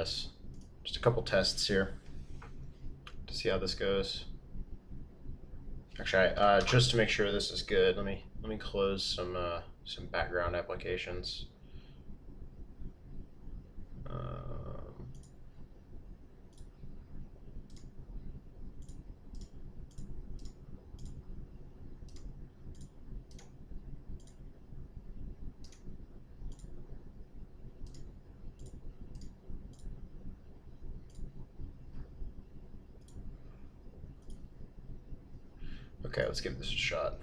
this. Just a couple tests here to see how this goes. Actually, just to make sure this is good, let me close some background applications. Okay, let's give this a shot.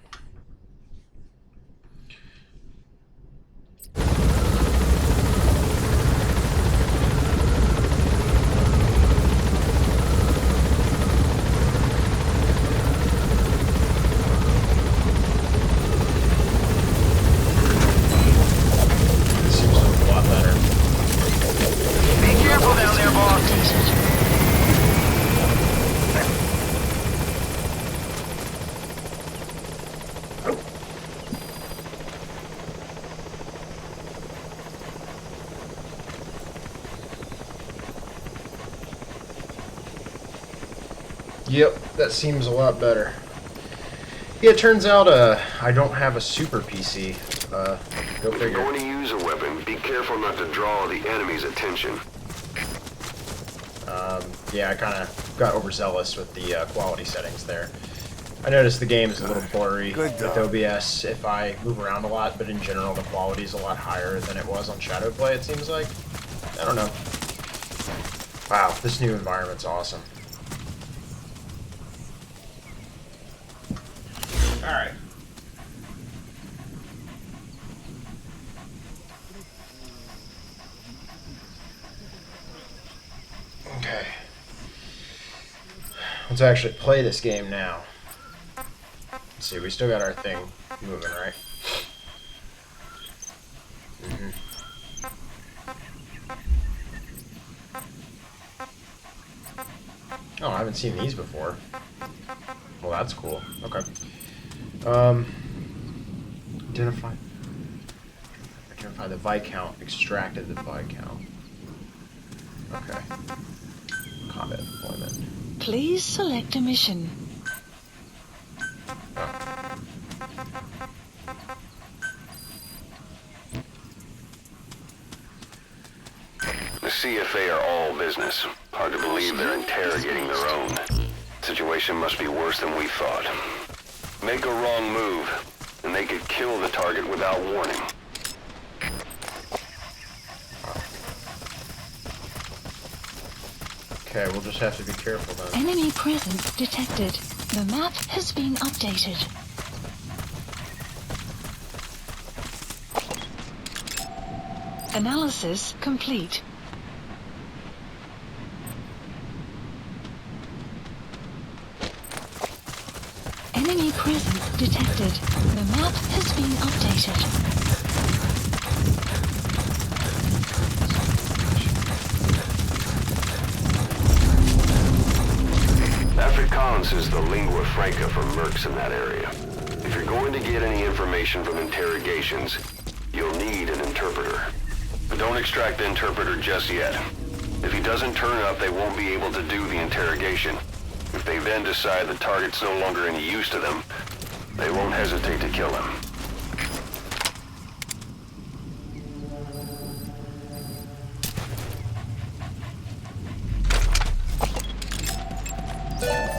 This seems to look a lot better. Be careful down there, boss. Yep, that seems a lot better. Yeah, it turns out I don't have a super PC. Go If you're figure. going to use a weapon, be careful not to draw the enemy's attention. Yeah, I kind of got overzealous with the quality settings there. I noticed the game is a little blurry with OBS if I move around a lot, but in general the quality is a lot higher than it was on Shadowplay, it seems like. I don't know. Wow, this new environment's awesome. Alright. Okay. Let's actually play this game now. Let's see, we still got our thing moving, right? Oh, I haven't seen these before. Well, that's cool. Okay. Identify the Viscount. Extracted the Viscount. Okay. Combat deployment. Please select a mission. The CFA are all business. Hard to believe they're interrogating their own. Situation must be worse than we thought. Make a wrong move, and they could kill the target without warning. Okay, we'll just have to be careful then. Enemy presence detected. The map has been updated. Analysis complete. Enemy presence detected. The map has been updated. Afrikaans is the lingua franca for mercs in that area. If you're going to get any information from interrogations, you'll need an interpreter. But don't extract the interpreter just yet. If he doesn't turn up, they won't be able to do the interrogation. If they then decide the target's no longer any use to them, they won't hesitate to kill him.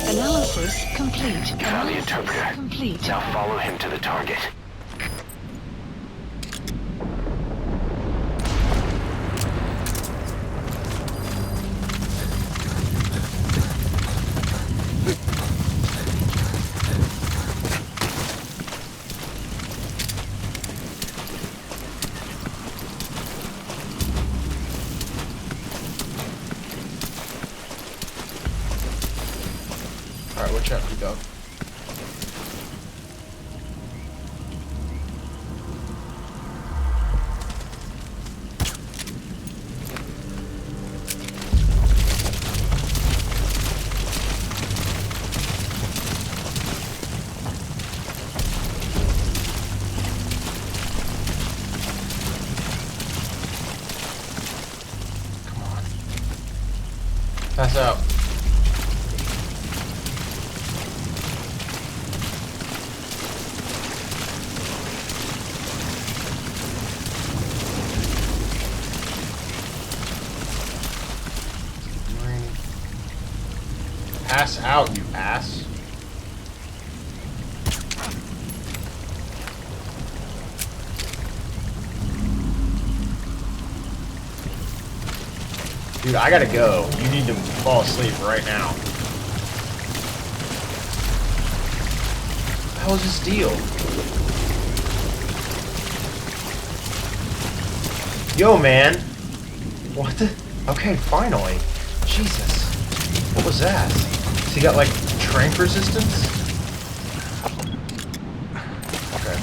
Analysis complete. You found the Analysis interpreter. complete. Now follow him to the target. Alright, watch out, you dog. Come on. Pass out. Pass out, you ass. Dude, I gotta go. You need to fall asleep right now. What the hell is this deal? Yo, man. What the? Okay, finally. Jesus. What was that? So he got, like, trank resistance? Okay.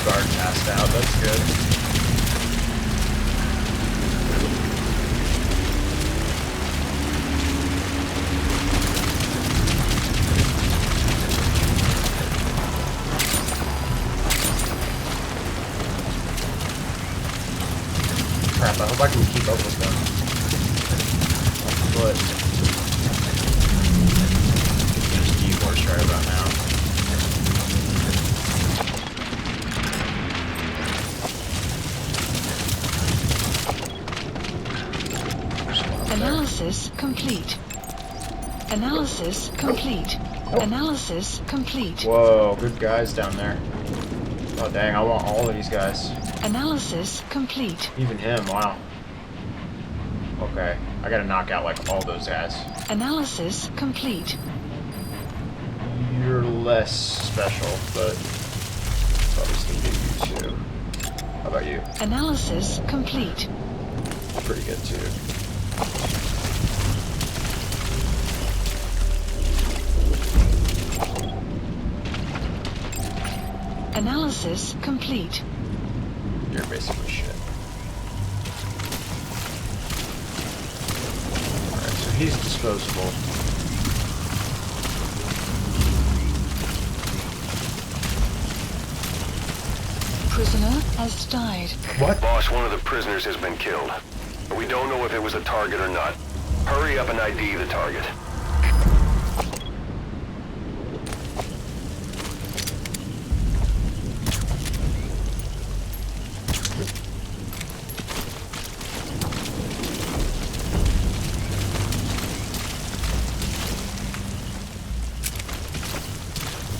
Guard passed out, that's good. Crap, I hope I can keep up with them. But just D-Force right about now. Analysis complete. Analysis complete. Analysis complete. Whoa, good guys down there. Oh dang, I want all of these guys. Analysis complete. Even him, wow. Okay, I gotta knock out like all those guys. Analysis complete. You're less special, but probably still get you too. How about you? Analysis complete. Pretty good too. Analysis complete. You're basically shit. Alright, so he's disposable. Prisoner has died. What? Boss, one of the prisoners has been killed. We don't know if it was a target or not. Hurry up and ID the target.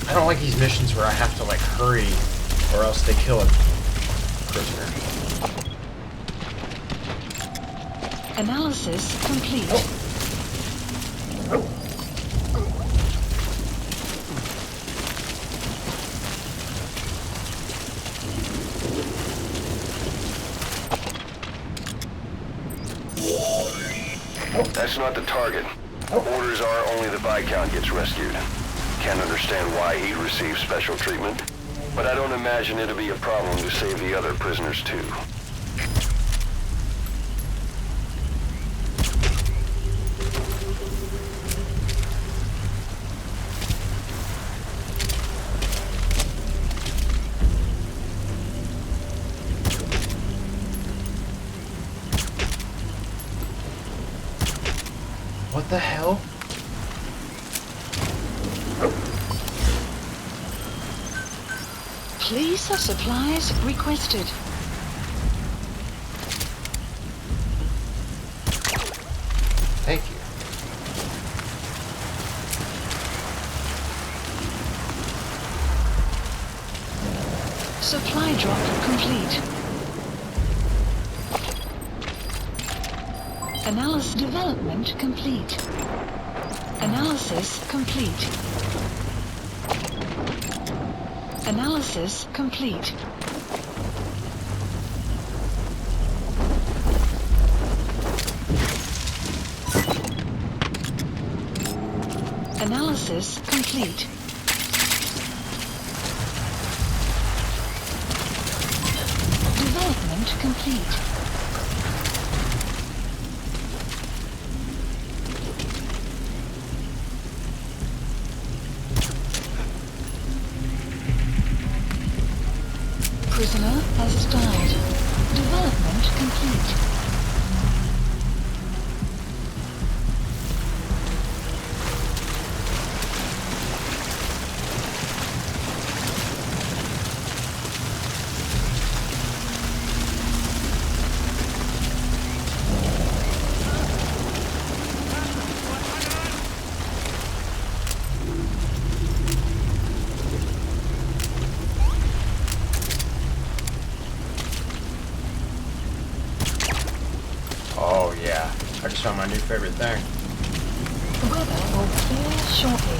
I don't like these missions where I have to like hurry or else they kill a prisoner. Analysis complete. That's not the target. Orders are only the Viscount gets rescued. Can't understand why he'd receive special treatment, but I don't imagine it'll be a problem to save the other prisoners too. What the hell? Please have supplies requested. Thank you. Supply drop complete. Analysis development complete. Analysis complete. Analysis complete. Analysis complete. Development complete. Prisoner has died. Development complete. Oh yeah, I just found my new favorite thing. The weather will clear shortly.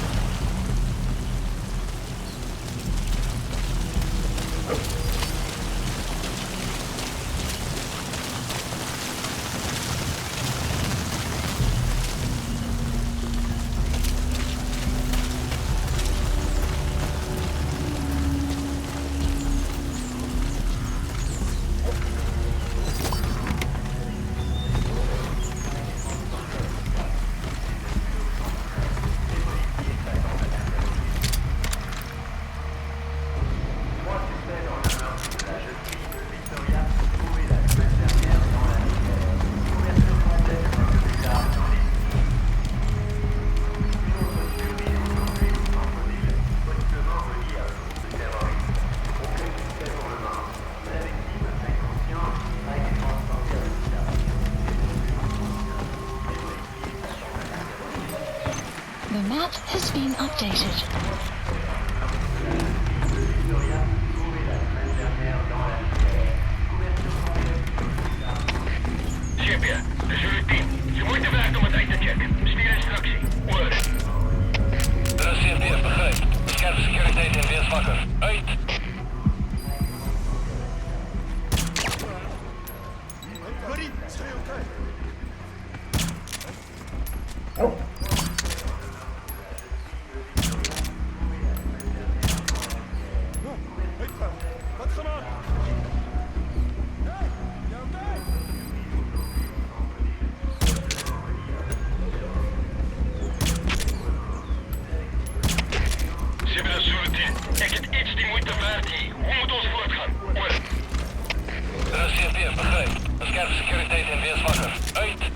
The map has been updated. Champion, dit is uw team. Je moeite waard om het uit te checken. Stuur instructie. Oor. De CFDF begrijpt. Scherpe securiteit en weerswakker. Uit! Ze hebben een soort. Ik heb iets die moeite waard hier. Hoe moet ons voortgaan? Oor. De CFDF begrijpt. Scherpe securiteit en weerswakker. Uit!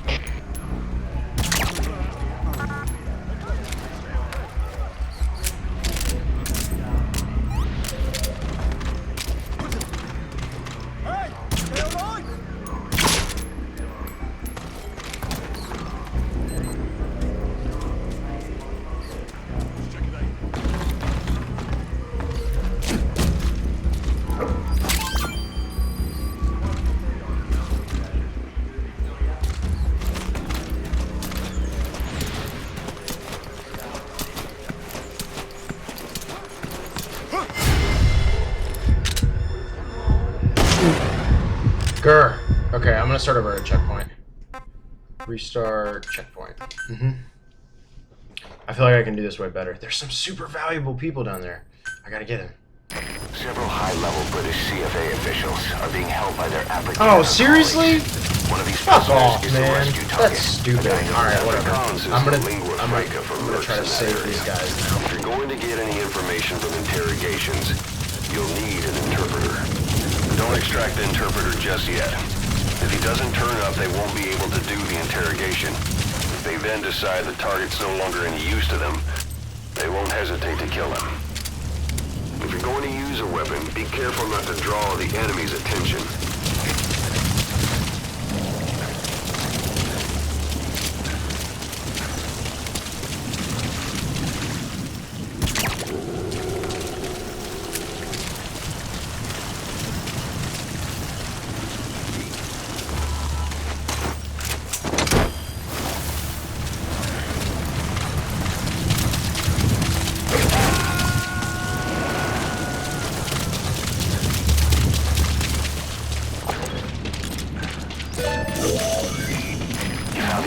Grr. Okay, I'm gonna start over at checkpoint. Restart checkpoint. I feel like I can do this way better. There's some super valuable people down there. I gotta get in. Several high-level British CFA officials are being held by their African. Oh, seriously? One of these Fuck prisoners off, is a man. rescue target. That's stupid. Alright, whatever. I'm gonna try to save these guys now. If you're going to get any information from interrogations, you'll need an interpreter. Don't extract the interpreter just yet. If he doesn't turn up, they won't be able to do the interrogation. If they then decide the target's no longer any use to them, they won't hesitate to kill him. If you're going to use a weapon, be careful not to draw the enemy's attention.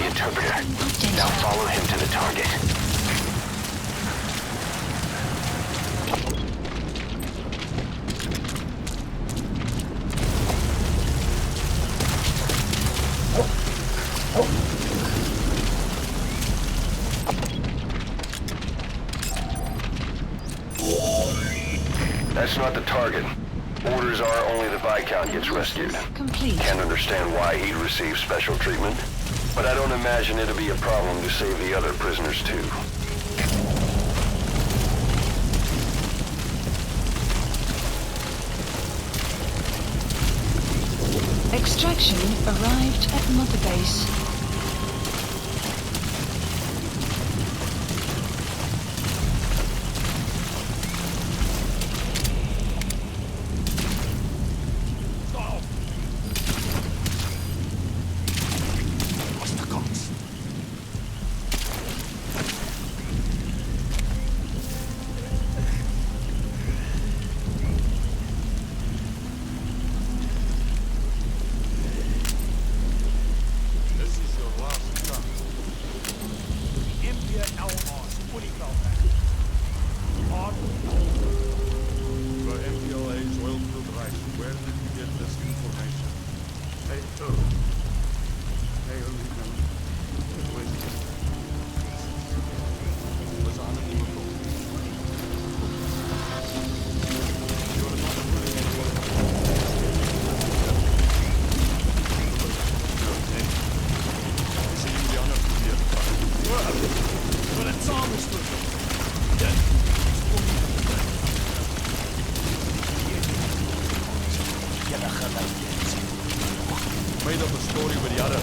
the interpreter. Updated. Now follow him to the target. That's not the target. Orders are only the Viscount gets rescued. Complete. Can't understand why he'd receive special treatment, but I don't imagine it'll be a problem to save the other prisoners too. Extraction arrived at Mother Base. Made up a story with the others.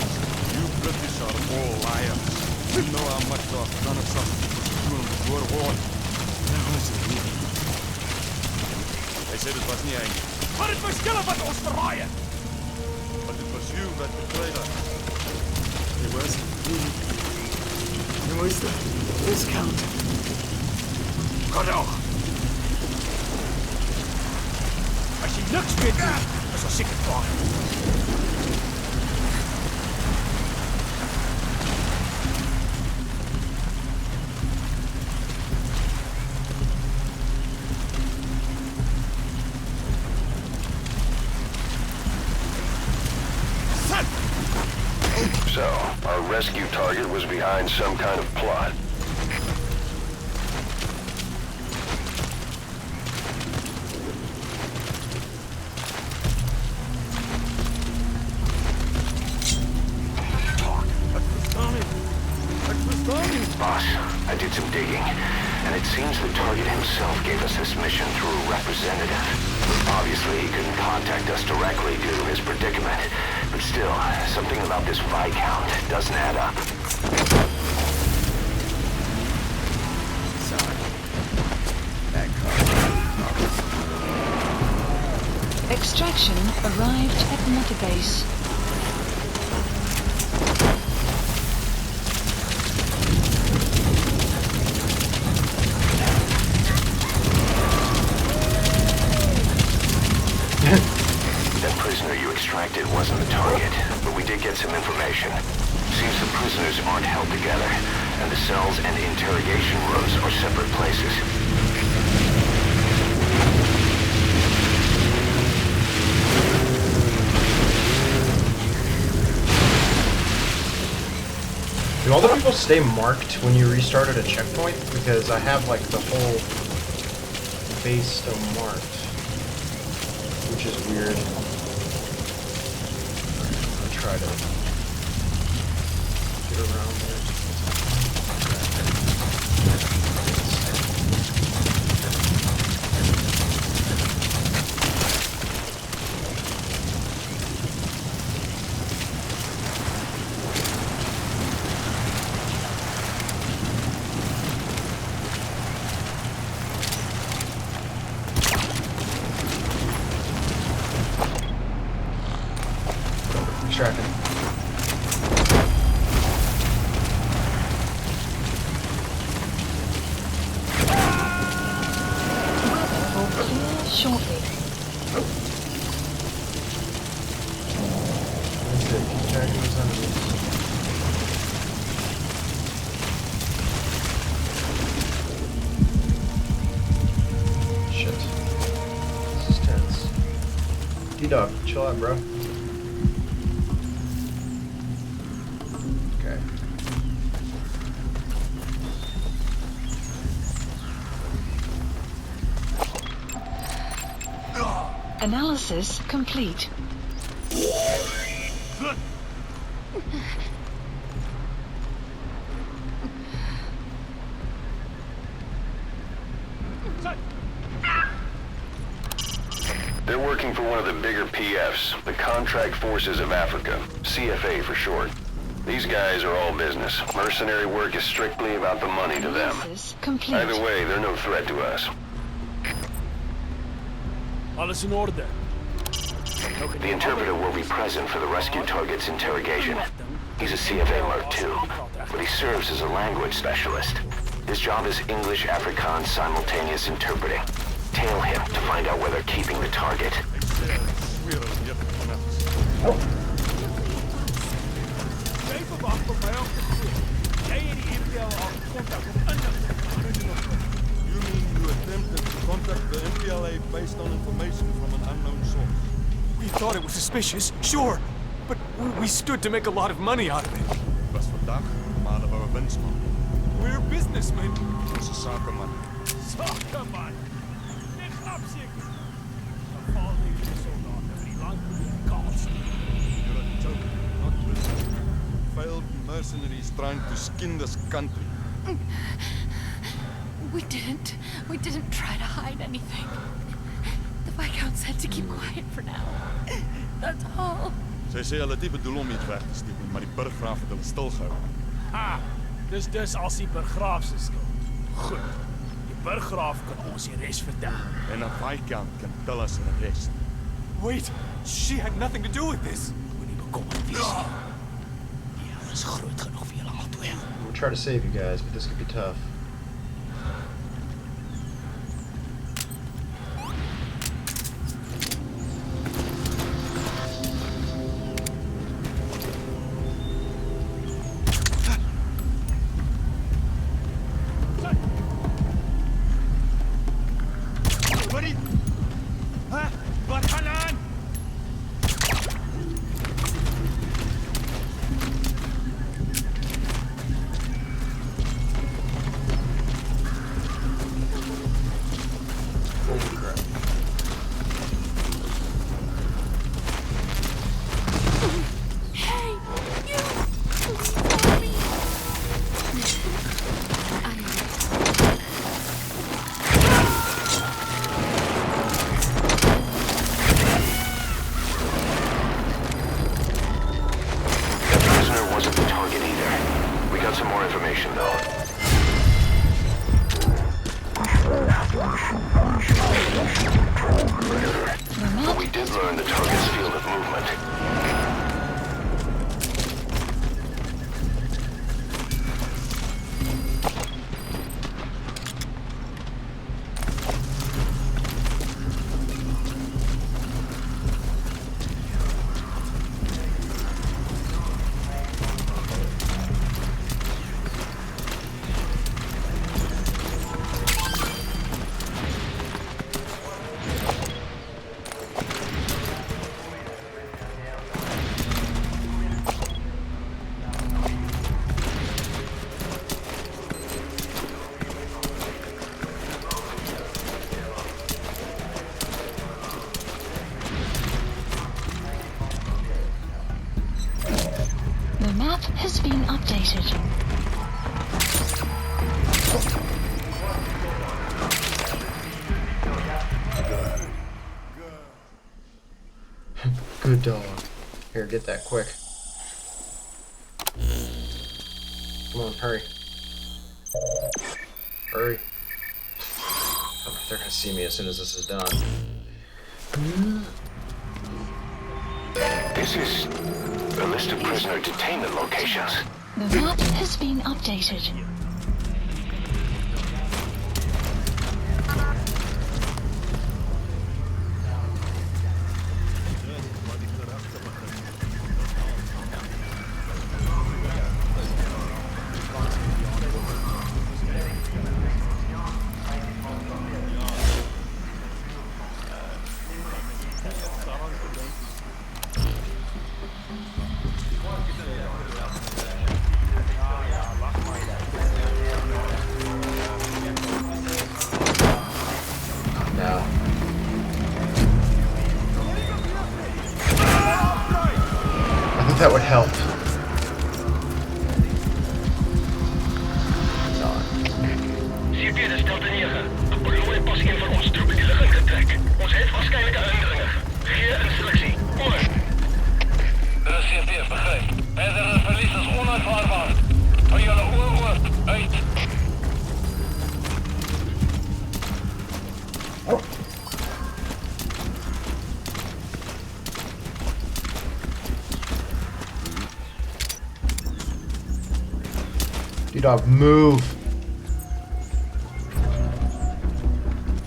You British are all liars. You know how much I've done of something for school before war. Hij zei het was niet eng. Maar het was killen wat ons verraaien. But it was you that betrayed us. It was me. It was the Viscount. Genoeg. Als je niks meer doet, is er zeker klaar. So, our rescue target was behind some kind of plot. Boss, I did some digging, and it seems the target himself gave us this mission through a representative. Obviously, he couldn't contact us directly due to his predicament, but still, something about this Viscount doesn't add up. Sorry. That car. Extraction arrived at Mother Base. That prisoner you extracted wasn't the target, but we did get some information. Seems the prisoners aren't held together, and the cells and interrogation rooms are separate places. Do all the people stay marked when you restart at a checkpoint? Because I have like the whole base still marked, which is weird. I'll try to get around there. Extracting. Will clear shortly. That's it. Keep tracking those enemies. T-Dog, chill out, bro. Okay. Analysis complete. They're working for one of the bigger PFs, the Contract Forces of Africa, CFA for short. These guys are all business. Mercenary work is strictly about the money to them. Analysis complete. Either way, they're no threat to us. Alles in orde. The interpreter will be present for the rescue target's interrogation. He's a CFA Mark II, but he serves as a language specialist. His job is English-Afrikaans simultaneous interpreting. Tail him to find out where they're keeping the target. You mean you attempted to contact the MPLA based on information from an unknown source? We thought it was suspicious, sure, but we stood to make a lot of money out of it. Was vandaag, maar we wou winst maken. We're businessmen. Onze zakenman. Zakenman! Dit grap zeker. Dan vallen die soldaten met die lang kans. You're a joke, not business. Failed mercenaries trying to skin this country. We didn't try to hide anything. The Viscount said to keep quiet for now. That's all. Sy sê hulle het nie bedoel om iets weg te steek nie, maar die burggraaf het hulle stilgehou. Ah, dus als die burggraaf se skuld. Goed. Die burggraaf kan ons die res vertel. En 'n Viscount kan tell us the rest. Wait, she had nothing to do with this. Moenie bekommerd wees nie. Die hel is groot genoeg vir julle albei. We'll try to save you guys, but this could be tough. Wat gaan aan? Holy crap. Hey, you! Stop me! The prisoner wasn't the target either. We got some more information though. But we did learn the target's field of movement. The map has been updated. Good dog. Here, get that quick. Come on, hurry. Hurry. Oh, they're gonna see me as soon as this is done. This is a list of prisoner detainment locations. The map has been updated. D-Dog, move.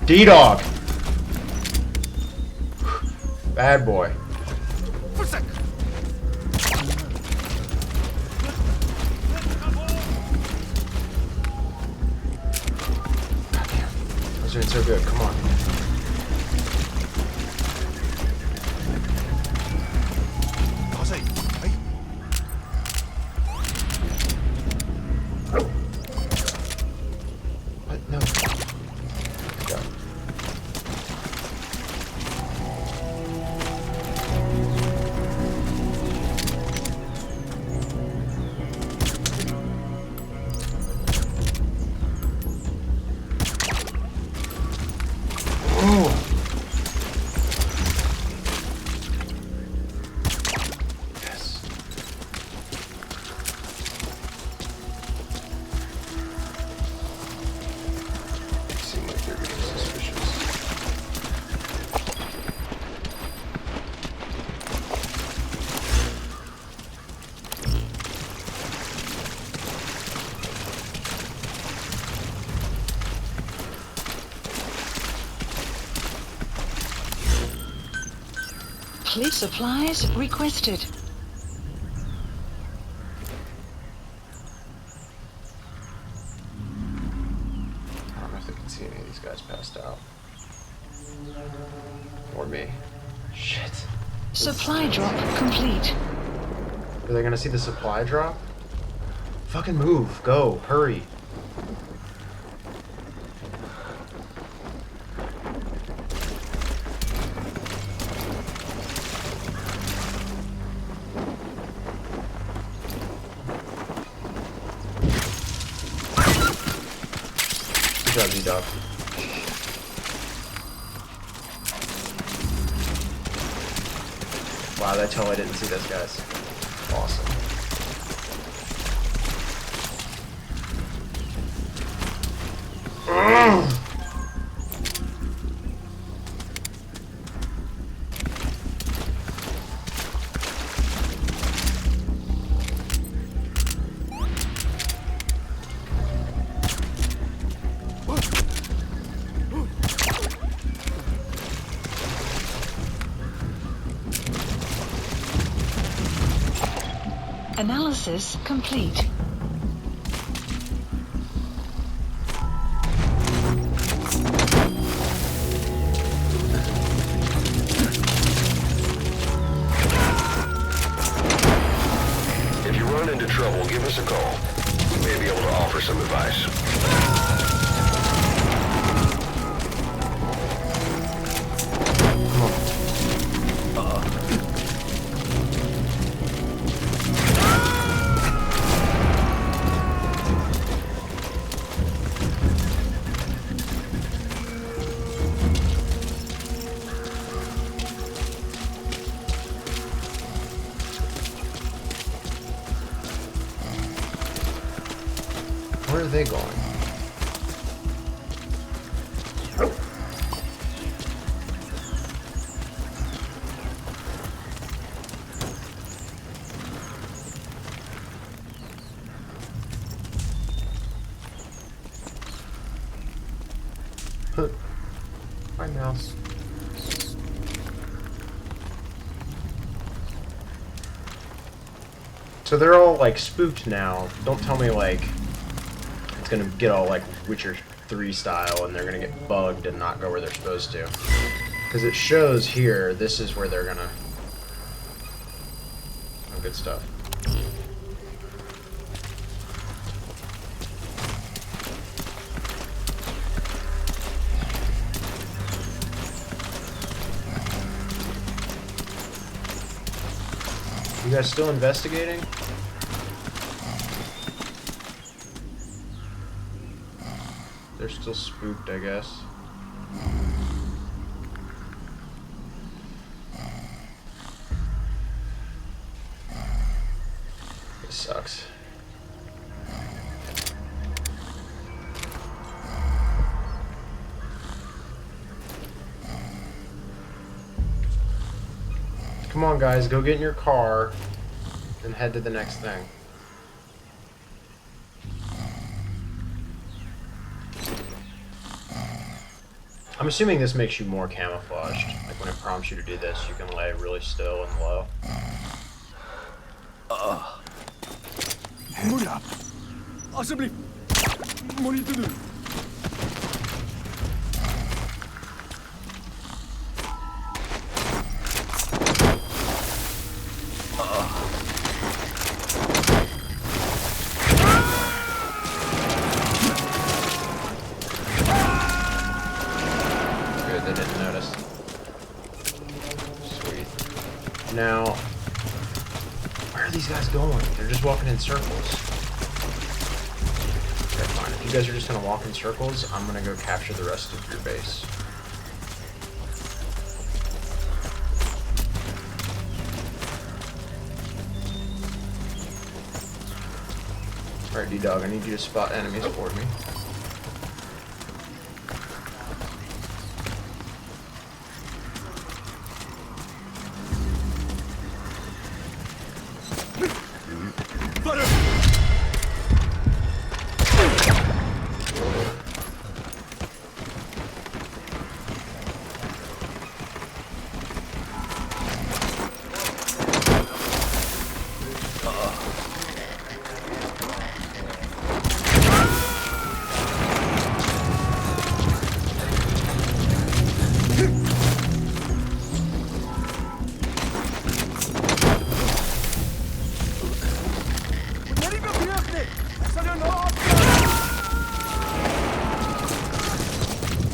D-Dog. Bad boy. I was doing so good. Come on. What? No. Go. Yes. They seem like they're getting suspicious. Police supplies requested. I don't know if they can see any of these guys passed out. Or me. Shit. Supply drop complete. Are they gonna see the supply drop? Fucking move. Go. Hurry. Good job, D-Dog. Wow, that totally didn't see those guys. Awesome. Analysis complete. If you run into trouble, give us a call. We may be able to offer some advice. Where are they going? My mouse. So they're all like spooked now. Don't tell me like it's gonna get all like Witcher 3 style and they're gonna get bugged and not go where they're supposed to. Because it shows here, this is where they're gonna... Oh, good stuff. You guys still investigating? They're still spooked, I guess. This sucks. Come on, guys, go get in your car and head to the next thing. I'm assuming this makes you more camouflaged. Like when it prompts you to do this, you can lay really still and low. Muda. Possibly. What are you to do? Good, they didn't notice. Sweet. Now, where are these guys going? They're just walking in circles. Okay, fine. If you guys are just gonna walk in circles, I'm gonna go capture the rest of your base. Alright, D-Dog, I need you to spot enemies for me.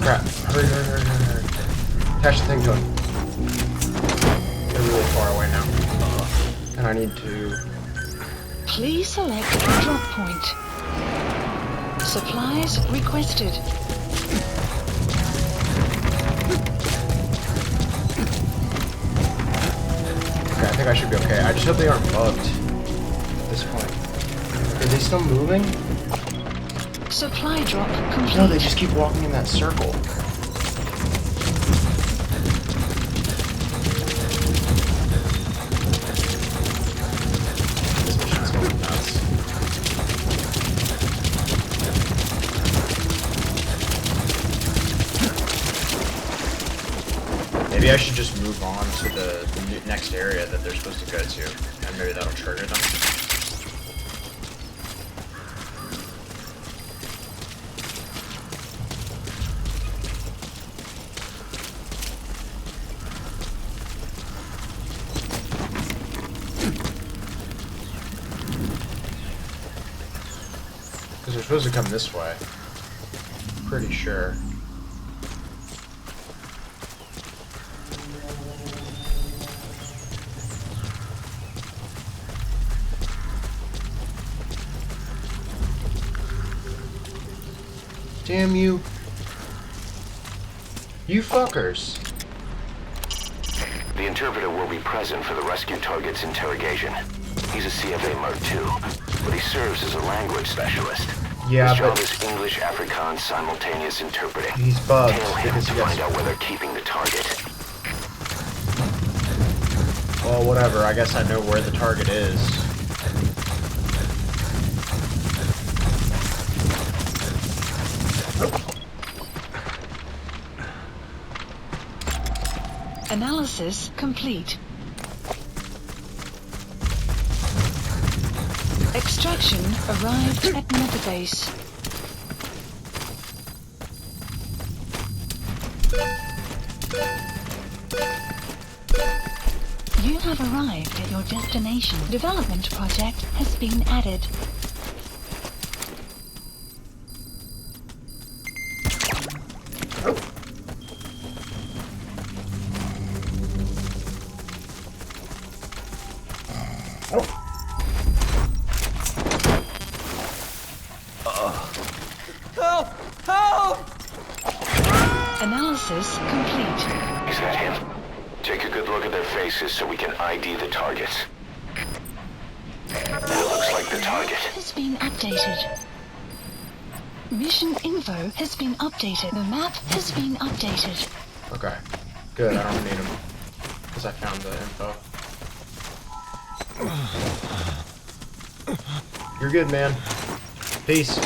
Crap. Hurry, hurry, hurry, hurry, hurry. Attach the thing to him. They're really far away now. And I need to... Please select drop point. Supplies requested. Okay, I think I should be okay. I just hope they aren't bugged at this point. Are they still moving? Supply drop complete. No, they just keep walking in that circle. This mission's going nuts. Maybe I should just move on to the next area that they're supposed to go to, and maybe that'll trigger them. Because they're supposed to come this way. Pretty sure. Damn you. You fuckers. The interpreter will be present for the rescue target's interrogation. He's a CFA Mark II, but he serves as a language specialist. Yeah, His job but is English Afrikaans simultaneous interpreting. he's bugged Tail him because to he find gets... out where they're keeping the target. Well, whatever. I guess I know where the target is. Analysis complete. Extraction arrived at Metabase. You have arrived at your destination. Development project has been added. Help! Help! Analysis complete. Is that him? Take a good look at their faces so we can ID the targets. That looks like the target. Has been updated. Mission info has been updated. The map has been updated. Okay. Good, I don't need them. Because I found the info. You're good, man. Peace.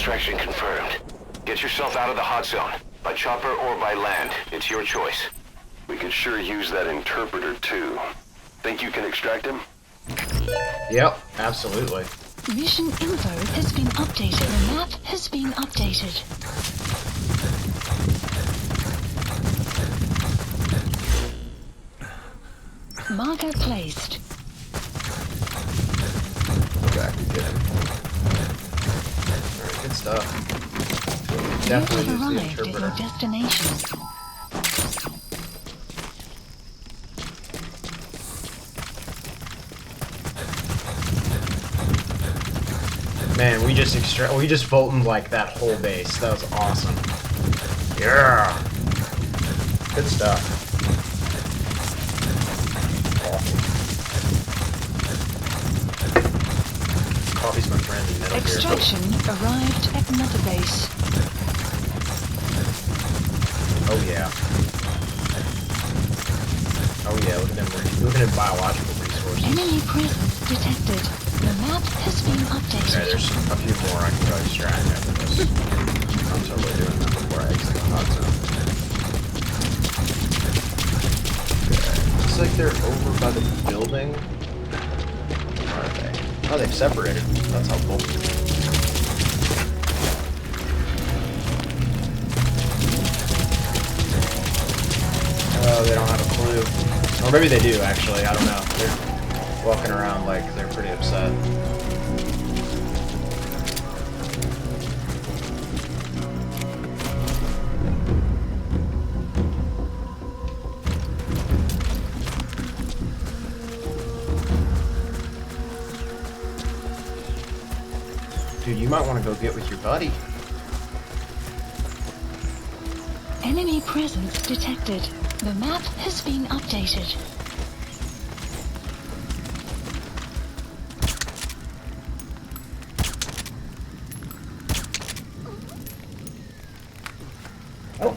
extraction confirmed. Get yourself out of the hot zone. By chopper or by land. It's your choice. We could sure use that interpreter too. Think you can extract him? Yep, absolutely. Mission info has been updated. The map has been updated. Marker placed. Okay, get him. Alright, good stuff. Definitely You use have the arrived at your interpreter. destination. Man, we just Fultoned like that whole base. That was awesome. Yeah. Good stuff. Coffee. Coffee's my friend in Metal Gear. Extraction arrived at Mother Base. Oh yeah. Oh yeah, look at them. Look at them biological resources. Enemy presence detected. The map has been Okay, updated. there's a few more I can go extract after this. I'm totally doing that before I exit the hot zone. Okay. Looks like they're over by the building. Where are they? Oh, they've separated. That's helpful. Oh, they don't have a clue. Or maybe they do, actually. I don't know. They're walking around like they're pretty upset. Dude, you might want to go get with your buddy. Enemy presence detected. The map has been updated. Oh.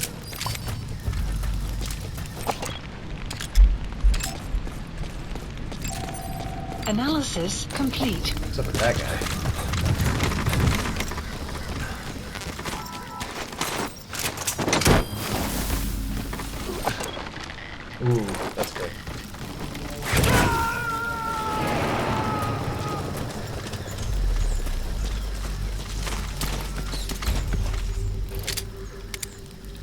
Analysis complete. What's up with that guy? Ooh, that's good.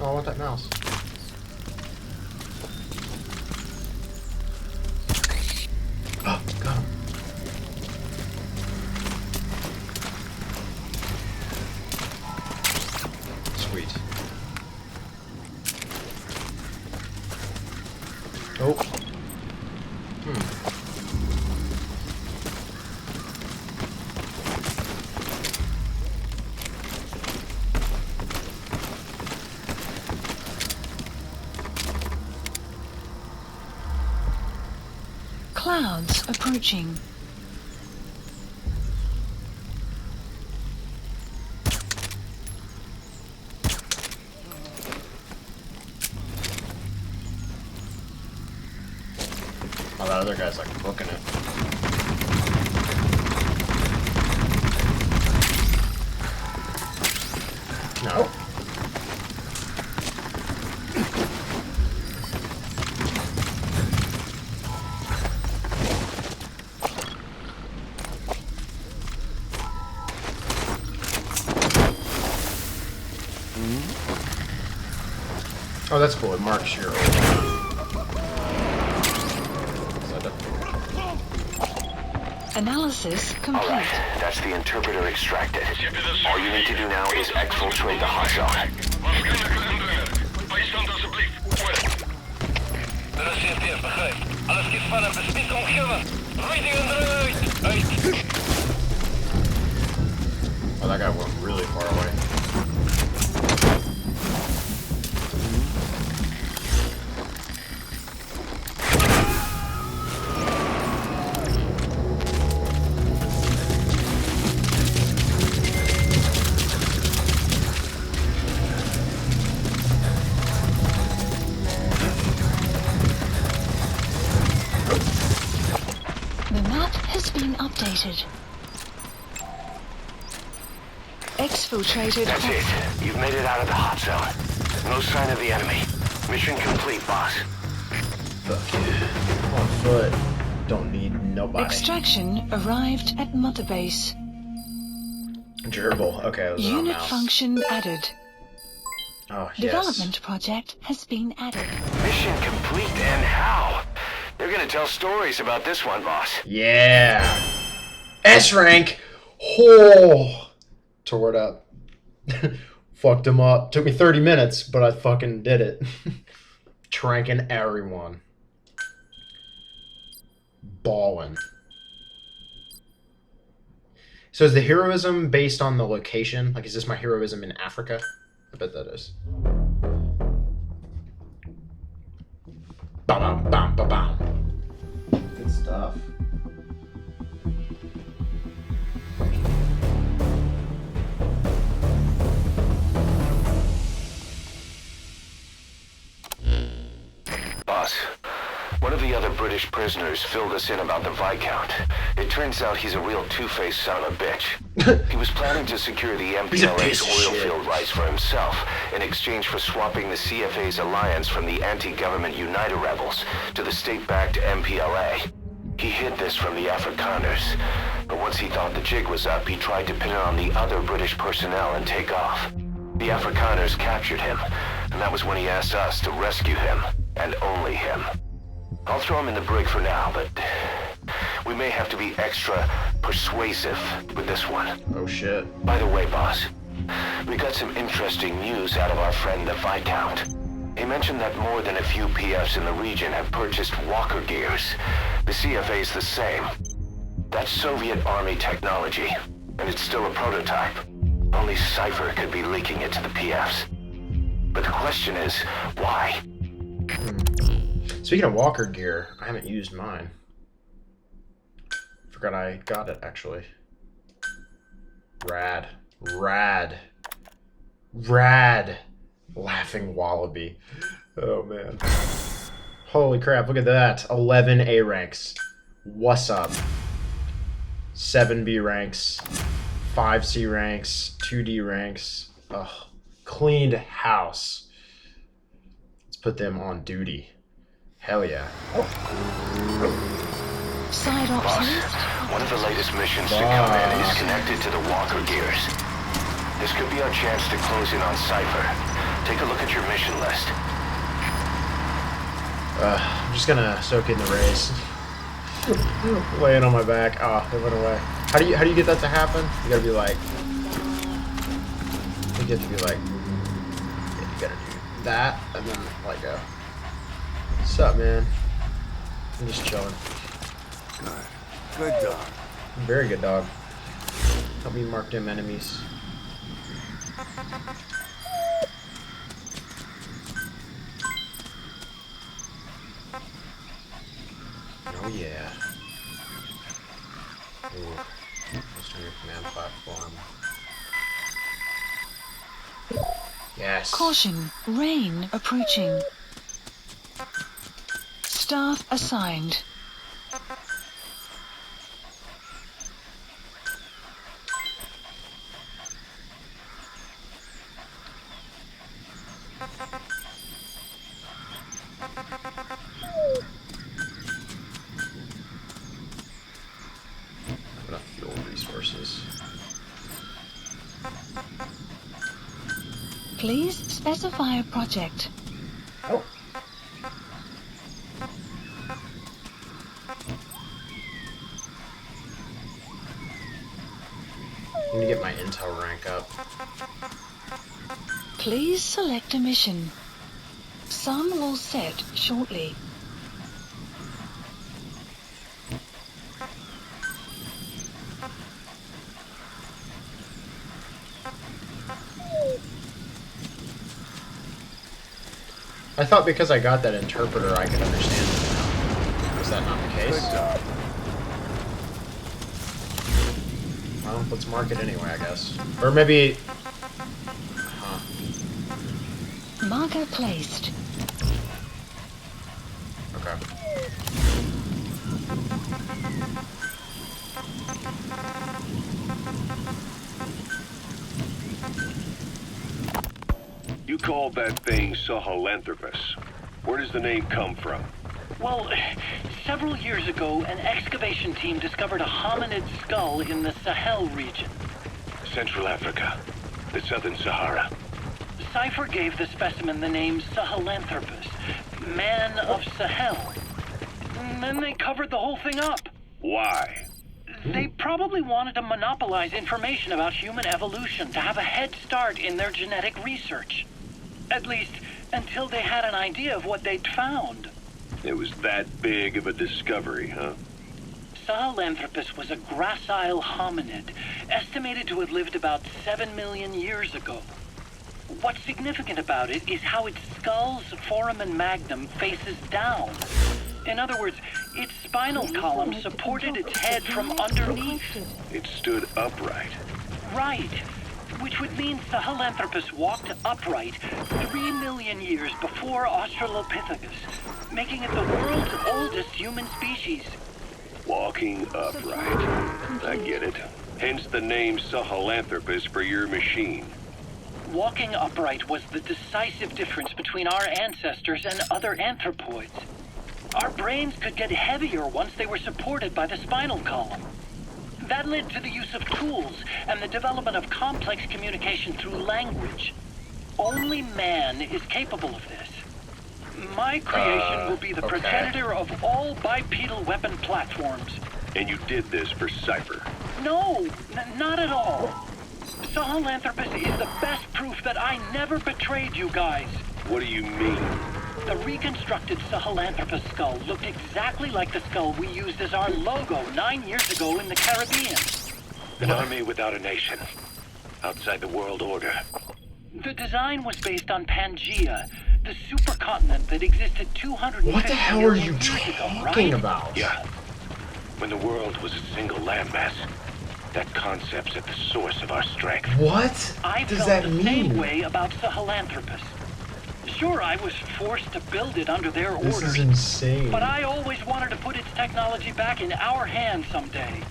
Oh, I want that mouse. Oh, got him. Sweet. Oh. Clouds approaching. Oh, that other guy's like booking it. No. Oh, that's cool. It marks your Analysis complete. Alright, that's the interpreter extracted. All you need to do now is exfiltrate the hot zone. Waarschijnlijke indringer. Bijstand alsjeblieft. De reserveer, begrijp. Alles geht vanaf de spits omgeven. Rating eruit. Uit. Oh, that guy went really far away. The map has been updated. exfiltrated. That's it. You've made it out of the hot zone. No sign of the enemy. Mission complete, boss. Fuck yeah. On foot. Don't need nobody. Extraction arrived at Mother Base. Gerbil. Okay, that was on Unit mouse. function added. Oh, yes. Development project has been added. Mission complete, and how? They're gonna tell stories about this one, boss. Yeah. S rank. Oh. Tore it up. Fucked him up. Took me 30 minutes, but I fucking did it. Tranking everyone. Ballin'. So is the heroism based on the location? Like, is this my heroism in Africa? I bet that is. Ba-bam, bam, ba-bam. Good stuff. Boss, one of the other British prisoners filled us in about the Viscount. It turns out he's a real two-faced son of a bitch. He was planning to secure the MPLA's oil field rights for himself in exchange for swapping the CFA's alliance from the anti-government United rebels to the state-backed MPLA. He hid this from the Afrikaners, but once he thought the jig was up, he tried to pin it on the other British personnel and take off. The Afrikaners captured him, and that was when he asked us to rescue him, and only him. I'll throw him in the brig for now, but we may have to be extra persuasive with this one. Oh shit. By the way, boss, we got some interesting news out of our friend the Viscount. He mentioned that more than a few PFs in the region have purchased walker gears. The CFA's the same. That's Soviet Army technology, and it's still a prototype. Only Cypher could be leaking it to the PFs. But the question is, why? Speaking of walker gear, I haven't used mine. Forgot I got it, actually. Rad. Rad. Rad. Laughing wallaby. Oh, man. Holy crap, look at that. 11 A ranks. What's up? 7 B ranks. 5 C ranks. 2 D ranks. Ugh. Cleaned house. Let's put them on duty. Hell yeah. Side ops Boss, list. one of the latest missions to come in is connected to the walker gears. This could be our chance to close in on Cypher. Take a look at your mission list. I'm just gonna soak in the race. Laying on my back. Ah, oh, it went away. How do you get that to happen? You gotta be like. You get to be like. Yeah, you gotta do that and then let go. What's up, man? I'm just chilling. Good dog. Very good dog. Help me mark them enemies. Oh yeah. Ooh. What's on your command platform? Yes. Caution, rain approaching. Staff assigned. Enough fuel resources. Please specify a project. Oh. I need to get my intel rank up. Please select a mission. Sun will set shortly. I thought because I got that interpreter I could understand it now. Was that not the case? Well, let's mark it anyway, I guess. Or maybe... Huh. Marker placed. Okay. called that thing Sahelanthropus. Where does the name come from? Well, several years ago, an excavation team discovered a hominid skull in the Sahel region. Central Africa. The Southern Sahara. Cypher gave the specimen the name Sahelanthropus, man of Sahel. And then they covered the whole thing up. Why? They probably wanted to monopolize information about human evolution to have a head start in their genetic research. At least, until they had an idea of what they'd found. It was that big of a discovery, huh? Sahelanthropus was a gracile hominid, estimated to have lived about 7 million years ago. What's significant about it is how its skull's foramen magnum faces down. In other words, its spinal column supported its head from underneath. It stood upright. Right. Which would mean Sahelanthropus walked upright 3 million years before Australopithecus, making it the world's oldest human species. Walking upright. I get it. Hence the name Sahelanthropus for your machine. Walking upright was the decisive difference between our ancestors and other anthropoids. Our brains could get heavier once they were supported by the spinal column. That led to the use of tools and the development of complex communication through language. Only man is capable of this. My creation will be the progenitor of all bipedal weapon platforms. And you did this for Cypher? No, not at all. Sahelanthropus is the best proof that I never betrayed you guys. What do you mean? The reconstructed Sahelanthropus skull looked exactly like the skull we used as our logo 9 years ago in the Caribbean. An army without a nation. Outside the world order. The design was based on Pangea, the supercontinent that existed 250 What the hell are you years ago, talking right? about? Yeah. When the world was a single landmass. That concept's at the source of our strength. What I does felt that the mean? same way about Sahelanthropus. Sure, I was forced to build it under their This orders. is insane. But I always wanted to put its technology back in our hands someday.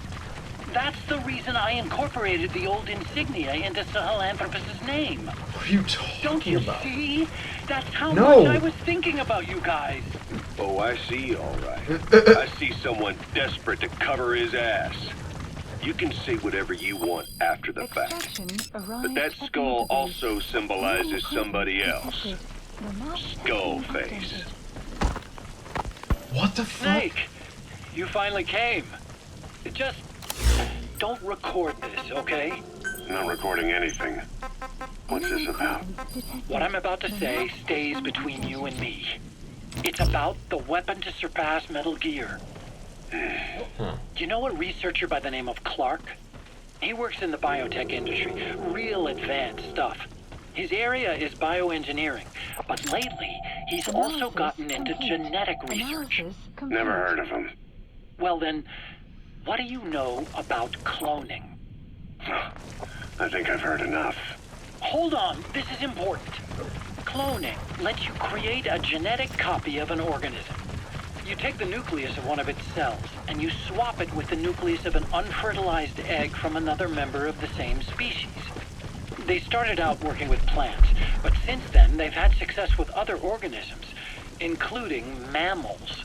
That's the reason I incorporated the old insignia into Sahelanthropus' name. What are you talking Don't you about? see? That's how No. much I was thinking about you guys. Oh, I see, all right. I see someone desperate to cover his ass. You can say whatever you want after the fact. But that skull also symbolizes somebody else. Skullface. What the fuck? Snake, you finally came. Just don't record this, okay? Not recording anything. What's this about? What I'm about to say stays between you and me. It's about the weapon to surpass Metal Gear. Do you know a researcher by the name of Clark? He works in the biotech industry. Real advanced stuff. His area is bioengineering, but lately he's also gotten into genetic research. Never heard of him. Well then, what do you know about cloning? I think I've heard enough. Hold on, this is important. Cloning lets you create a genetic copy of an organism. You take the nucleus of one of its cells, and you swap it with the nucleus of an unfertilized egg from another member of the same species. They started out working with plants, but since then they've had success with other organisms, including mammals.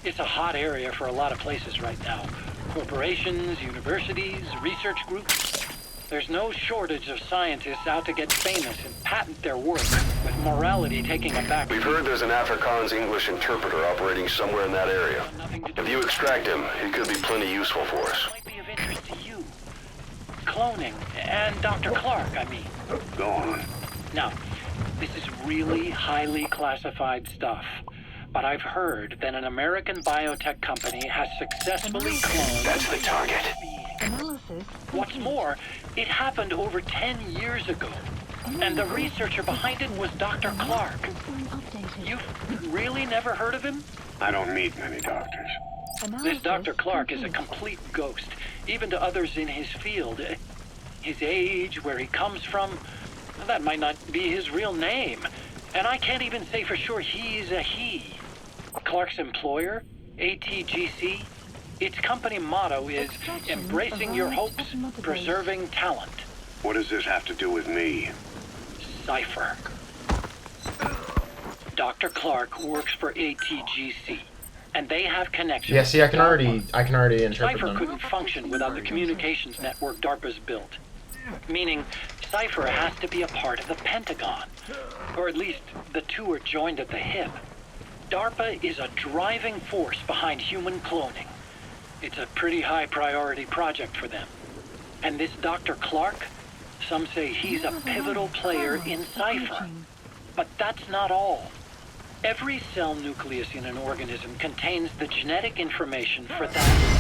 It's a hot area for a lot of places right now. Corporations, universities, research groups. There's no shortage of scientists out to get famous and patent their work, with morality taking a back. We've heard there's an Afrikaans English interpreter operating somewhere in that area. If you extract him, he could be plenty useful for us. Might be of interest to you. Cloning, and Dr. Clark, I mean. Go on. Now, this is really highly classified stuff, but I've heard that an American biotech company has successfully cloned... That's the target. What's more, it happened over 10 years ago, and the researcher behind it was Dr. Clark. You've really never heard of him? I don't meet many doctors. This Dr. Clark is a complete ghost, even to others in his field. His age, where he comes from, that might not be his real name. And I can't even say for sure he's a he. Clark's employer, ATGC, its company motto is embracing your hopes, preserving talent. What does this have to do with me? Cypher. Dr. Clark works for ATGC, and they have connections. Yeah, see, I can already interpret Cypher them. couldn't function without the communications network DARPA's built. Meaning, Cypher has to be a part of the Pentagon. Or at least, the two are joined at the hip. DARPA is a driving force behind human cloning. It's a pretty high priority project for them. And this Dr. Clark, some say he's a pivotal player in Cypher. But that's not all. Every cell nucleus in an organism contains the genetic information for that.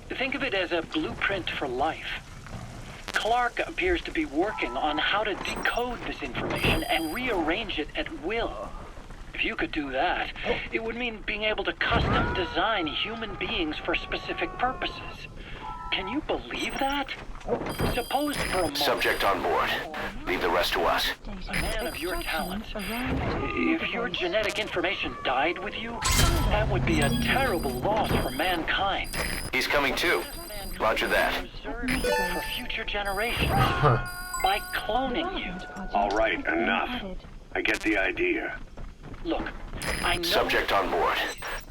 Think of it as a blueprint for life. Clark appears to be working on how to decode this information and rearrange it at will. If you could do that, it would mean being able to custom design human beings for specific purposes. Can you believe that? Suppose for a moment... Subject on board. Leave the rest to us. A man of your talents, if your genetic information died with you, that would be a terrible loss for mankind. He's coming too. Roger that. Preserved for future generations by cloning you. All right, enough. I get the idea. Look, I know... Subject on board.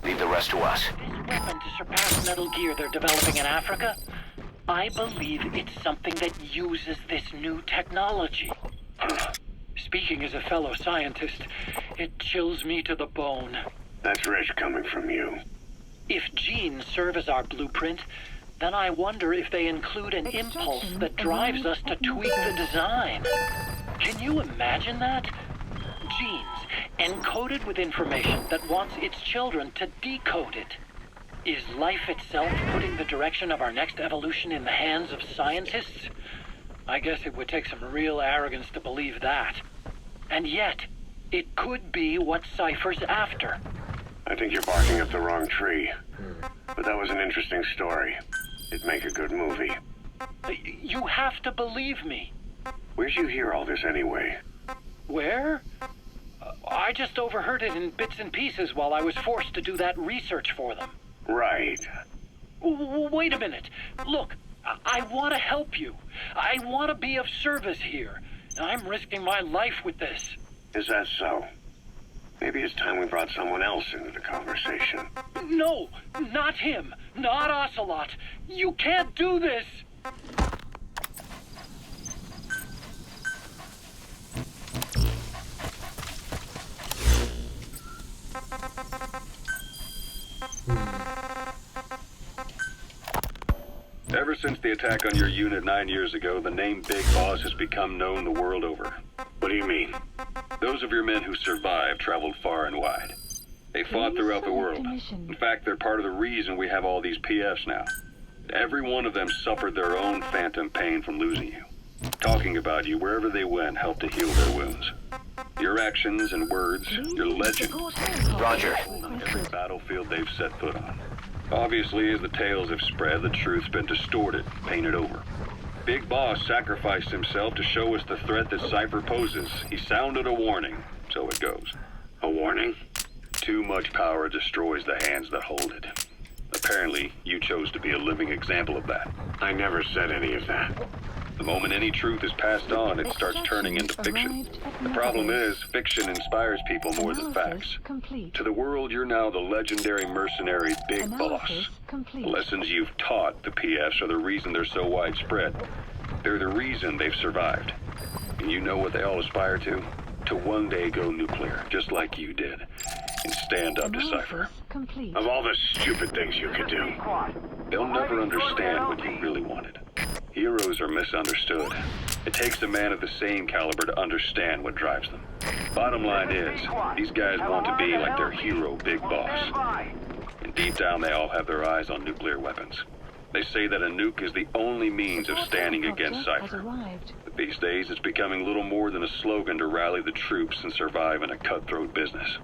Leave the rest to us. This weapon to surpass Metal Gear they're developing in Africa, I believe it's something that uses this new technology. Speaking as a fellow scientist, it chills me to the bone. That's rich coming from you. If genes serve as our blueprint, then I wonder if they include an impulse that drives us to tweak the design. Can you imagine that? Genes encoded with information that wants its children to decode it. Is life itself putting the direction of our next evolution in the hands of scientists? I guess it would take some real arrogance to believe that. And yet, it could be what Cypher's after. I think you're barking up the wrong tree. But that was an interesting story. It'd make a good movie. You have to believe me. Where'd you hear all this anyway? Where? I just overheard it in bits and pieces while I was forced to do that research for them. Right. Wait a minute. Look, I want to help you. I want to be of service here. I'm risking my life with this. Is that so? Maybe it's time we brought someone else into the conversation. No, not him. Not Ocelot. You can't do this. Ever since the attack on your unit 9 years ago, the name Big Boss has become known the world over. What do you mean? Those of your men who survived traveled far and wide. They fought throughout the world. In fact, they're part of the reason we have all these PFs now. Every one of them suffered their own phantom pain from losing you. Talking about you wherever they went helped to heal their wounds. Your actions and words, your legend. Roger. On every battlefield they've set foot on. Obviously, as the tales have spread, the truth's been distorted, painted over. Big Boss sacrificed himself to show us the threat that Cypher poses. He sounded a warning, so it goes. A warning? Too much power destroys the hands that hold it. Apparently, you chose to be a living example of that. I never said any of that. The moment any truth is passed on, it starts turning into fiction. The problem is, fiction inspires people more than facts. To the world, you're now the legendary mercenary Big Boss. The lessons you've taught the PFs are the reason they're so widespread. They're the reason they've survived. And you know what they all aspire to? To one day go nuclear, just like you did. And stand up to Cypher. Of all the stupid things you could do. They'll never understand what you really wanted. Heroes are misunderstood. It takes a man of the same caliber to understand what drives them. Bottom line is, these guys want to be like their hero, Big Boss. And deep down, they all have their eyes on nuclear weapons. They say that a nuke is the only means of standing against Cypher. But these days, it's becoming little more than a slogan to rally the troops and survive in a cutthroat business.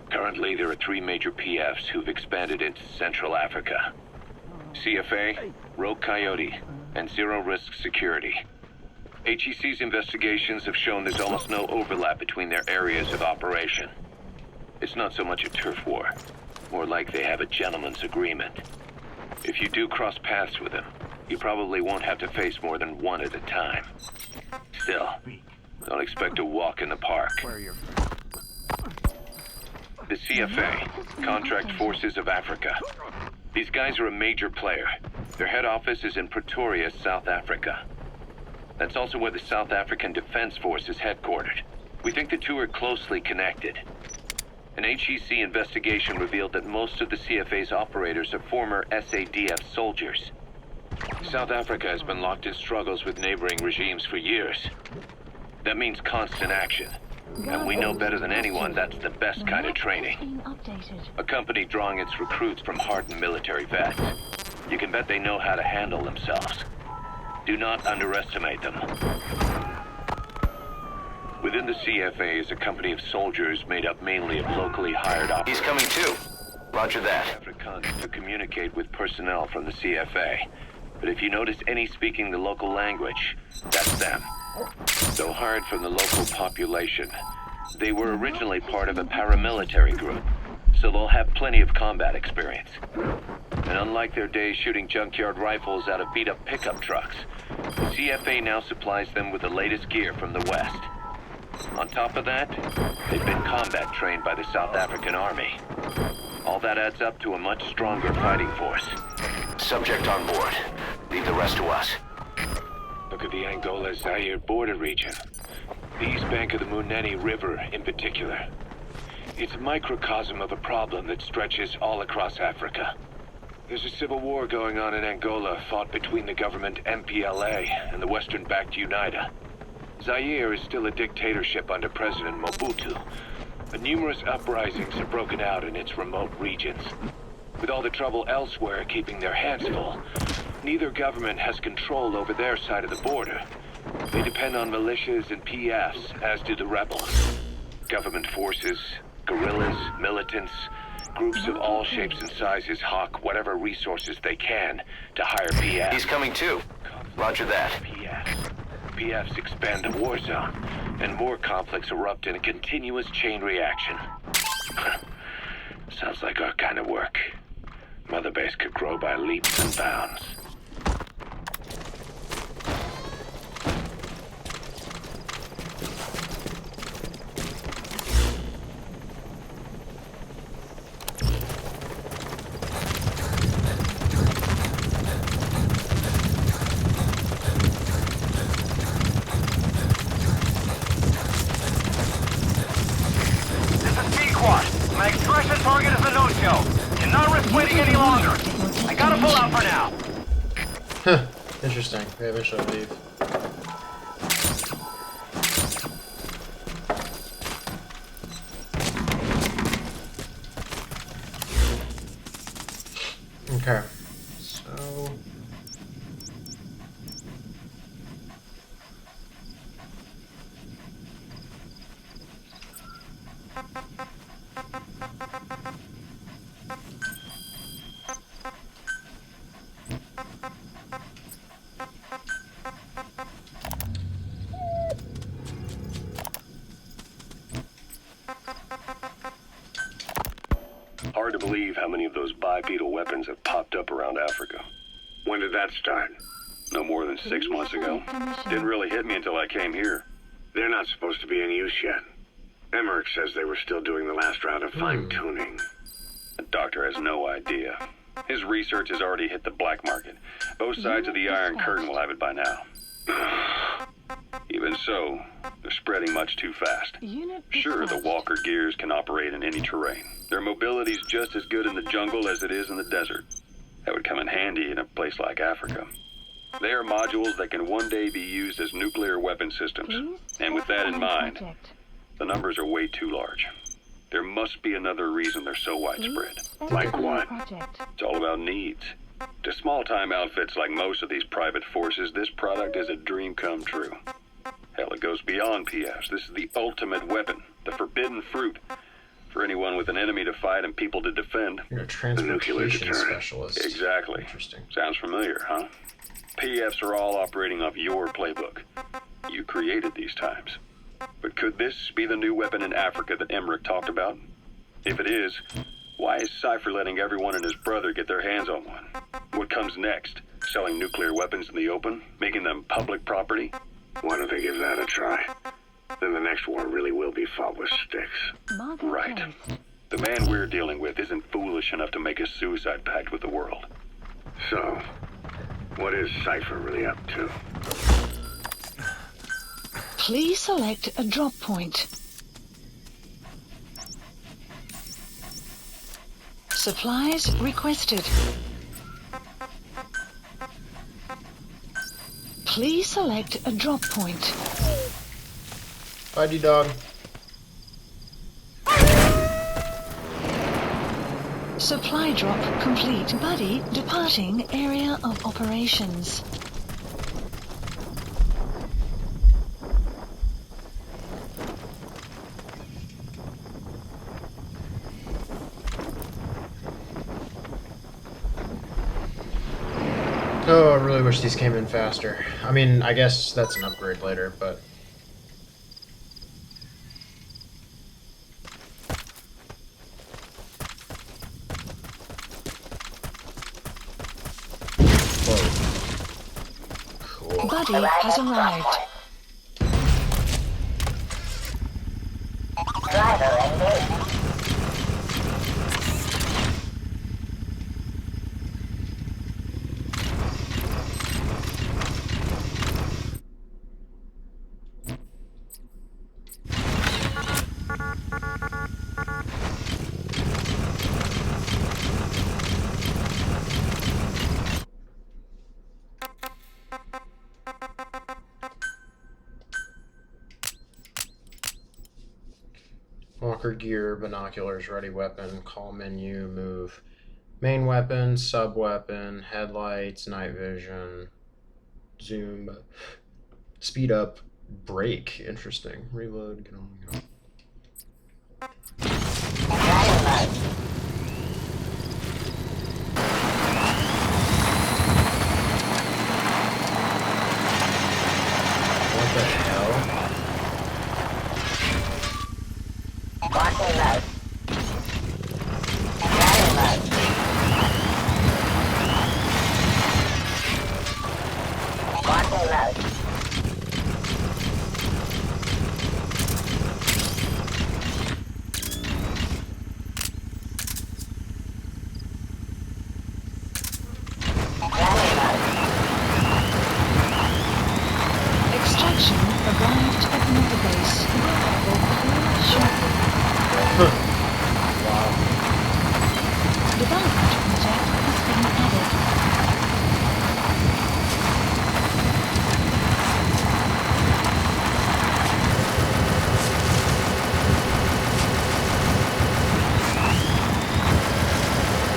Currently, there are 3 major PFs who've expanded into Central Africa. CFA, Rogue Coyote, and Zero Risk Security. HEC's investigations have shown there's almost no overlap between their areas of operation. It's not so much a turf war, more like they have a gentleman's agreement. If you do cross paths with him, you probably won't have to face more than one at a time. Still, don't expect to walk in the park. The CFA, Contract Forces of Africa. These guys are a major player. Their head office is in Pretoria, South Africa. That's also where the South African Defense Force is headquartered. We think the two are closely connected. An HEC investigation revealed that most of the CFA's operators are former SADF soldiers. South Africa has been locked in struggles with neighboring regimes for years. That means constant action. And we know better than anyone that's the best kind of training. A company drawing its recruits from hardened military vets. You can bet they know how to handle themselves. Do not underestimate them. Within the CFA is a company of soldiers made up mainly of locally hired operators. He's coming too. Roger that. Afrikaans to communicate with personnel from the CFA. But if you notice any speaking the local language, that's them. Though hired from the local population, they were originally part of a paramilitary group, so they'll have plenty of combat experience. And unlike their days shooting junkyard rifles out of beat-up pickup trucks, the CFA now supplies them with the latest gear from the West. On top of that, they've been combat trained by the South African Army. All that adds up to a much stronger fighting force. Subject on board. Leave the rest to us. Look at the Angola-Zaire border region. The east bank of the Munene River in particular. It's a microcosm of a problem that stretches all across Africa. There's a civil war going on in Angola fought between the government MPLA and the Western-backed UNITA. Zaire is still a dictatorship under President Mobutu, but numerous uprisings have broken out in its remote regions. With all the trouble elsewhere keeping their hands full, neither government has control over their side of the border. They depend on militias and PFs, as do the rebels. Government forces, guerrillas, militants, groups of all shapes and sizes hawk whatever resources they can to hire PFs. He's coming too. Roger that. PFs expand the war zone, and more conflicts erupt in a continuous chain reaction. Sounds like our kind of work. Mother Base could grow by leaps and bounds. My expression target is a no-show. Cannot risk waiting any longer. I gotta pull out for now. Huh. Interesting. They eventually leave. Okay. So... Hard to believe how many of those bipedal weapons have popped up around Africa. When did that start? No more than 6 months ago. Didn't really hit me until I came here. They're not supposed to be in use yet. Emmerich says they were still doing the last round of fine-tuning. The doctor has no idea. His research has already hit the black market. Both sides of the Iron Curtain will have it by now. Even so, they're spreading much too fast. Sure, the Walker gears can operate in any terrain. Their mobility's just as good in the jungle as it is in the desert. That would come in handy in a place like Africa. They are modules that can one day be used as nuclear weapon systems. And with that in mind, the numbers are way too large. There must be another reason they're so widespread. Like what? It's all about needs. To small-time outfits like most of these private forces, this product is a dream come true. Hell, it goes beyond PFs. This is the ultimate weapon, the forbidden fruit. For anyone with an enemy to fight and people to defend. You're a transportation specialist. Exactly. Interesting. Sounds familiar, huh? PFs are all operating off your playbook. You created these times. But could this be the new weapon in Africa that Emmerich talked about? If it is, Why is Cypher letting everyone and his brother get their hands on one? What comes next? Selling nuclear weapons in the open? Making them public property? Why don't they give that a try? Then the next war really will be fought with sticks. Right. The man we're dealing with isn't foolish enough to make a suicide pact with the world. So, what is Cypher really up to? Please select a drop point. Supplies requested. Please select a drop point. Buddy dog. Supply drop complete. Buddy departing area of operations. Oh, I really wish these came in faster. I mean, I guess that's an upgrade later, but... Whoa. Cool. Buddy has arrived. Driver engaged. Walker gear, binoculars, ready weapon, call menu, move. Main weapon, sub weapon, headlights, night vision, zoom, speed up, brake. Interesting. Reload, get on, go. What the hell? Locking mode. Driving mode. Locking mode. Extraction arrived at Mother Base. Will clear shortly. Wow. Development project has been added.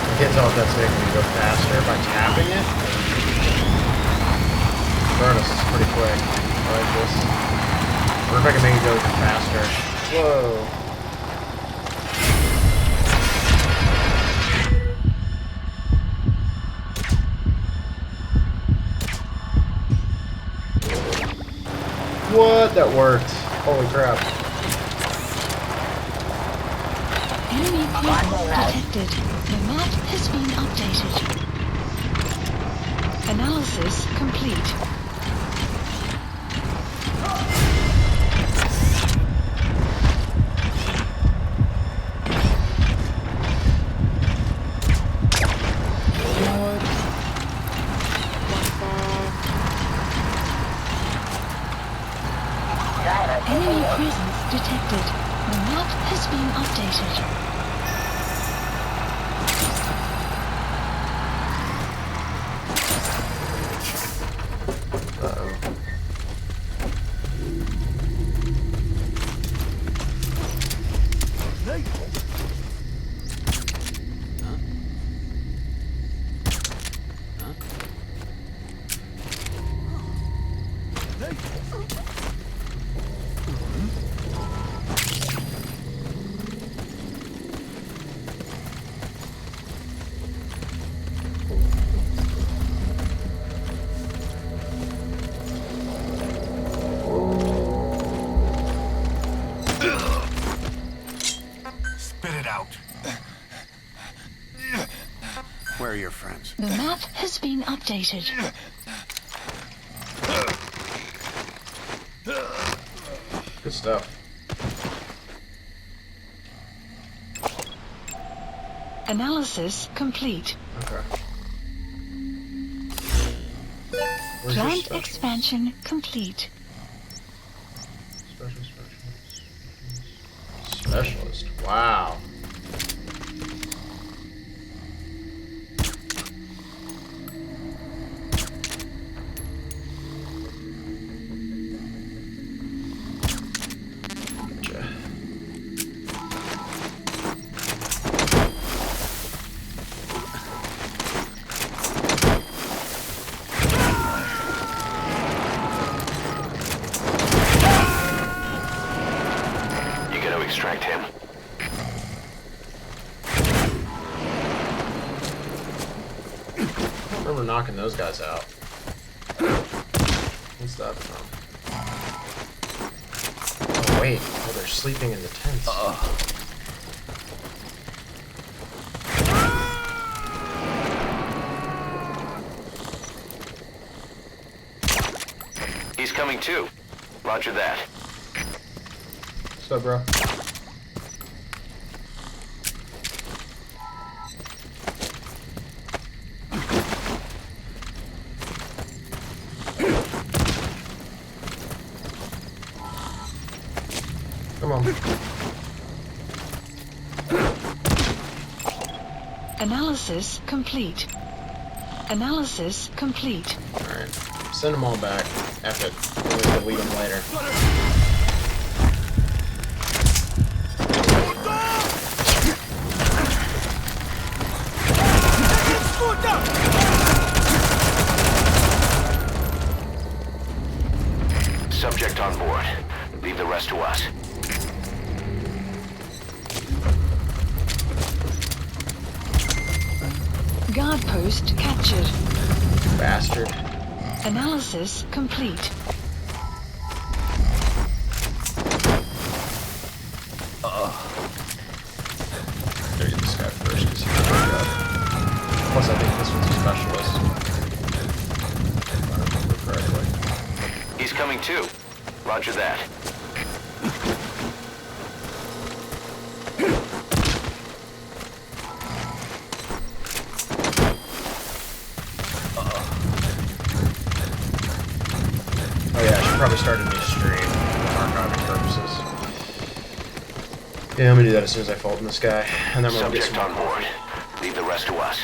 I can't tell if that's making me go faster by tapping it. Regardless, it's pretty quick. I like this. Or if I can make it go even faster. Whoa. What? That worked. Holy crap. Enemy presence detected. The map has been updated. Analysis complete. Enemy presence detected. The map has been updated. Where are your friends? The map has been updated. Good stuff. Analysis complete. Okay. Where's your Plant special? expansion complete. Specialist. Wow. Gotcha. You gotta extract him. I don't remember knocking those guys out. What's that from? Oh wait, oh they're sleeping in the tents. He's coming too. Roger that. What's up, bro? Come on. Analysis complete. Analysis complete. Alright. Send them all back. F it. We'll delete them later. Subject on board. Leave the rest to us. Guard post captured. Bastard. Analysis complete. Gotta get this guy first because he's pretty good. Plus, I think this one's a specialist. If I remember correctly. He's coming too. Roger that. Oh yeah, I should probably start a new stream for archiving purposes. Yeah, I'm gonna do that as soon as I fold in this guy, and then we'll get Subject some on board. Leave the rest to us.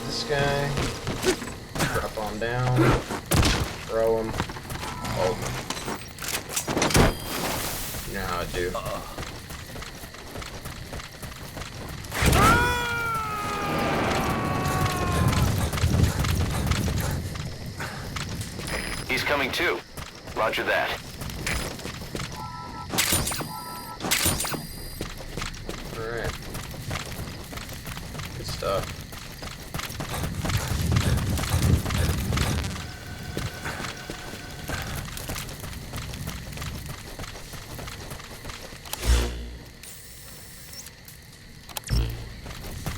This guy, drop on down, throw him, hold him. You know how I do. He's coming too. Roger that. Alright. Good stuff.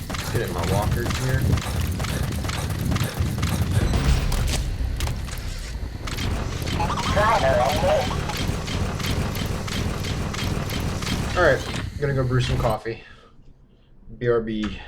Let's get in my walkers here. Alright, I'm gonna go brew some coffee. BRB.